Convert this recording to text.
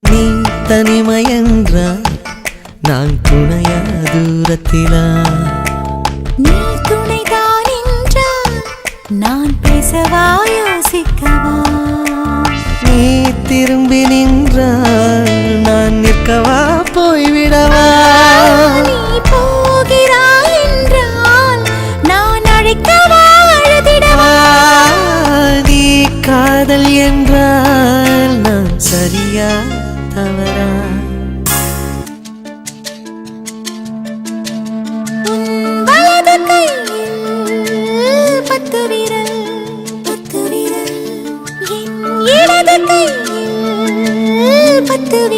நீ தனிமையென்றால் நான் துணையா தூரத்திலா? நீ துணைதான் என்றால் நான் பேசவா யோசிக்கவா? நீ திரும்பி நின்றால் நான் நிற்கவா போய்விடவா? நீ போகிறாய் என்றால் நான் அழைக்கவா அழுதிடவா? நீ காதல் என்றால் நான் சரியா தவறா? வலது கையில் 10 விரல், என் இடது கையில் 10 விரல்.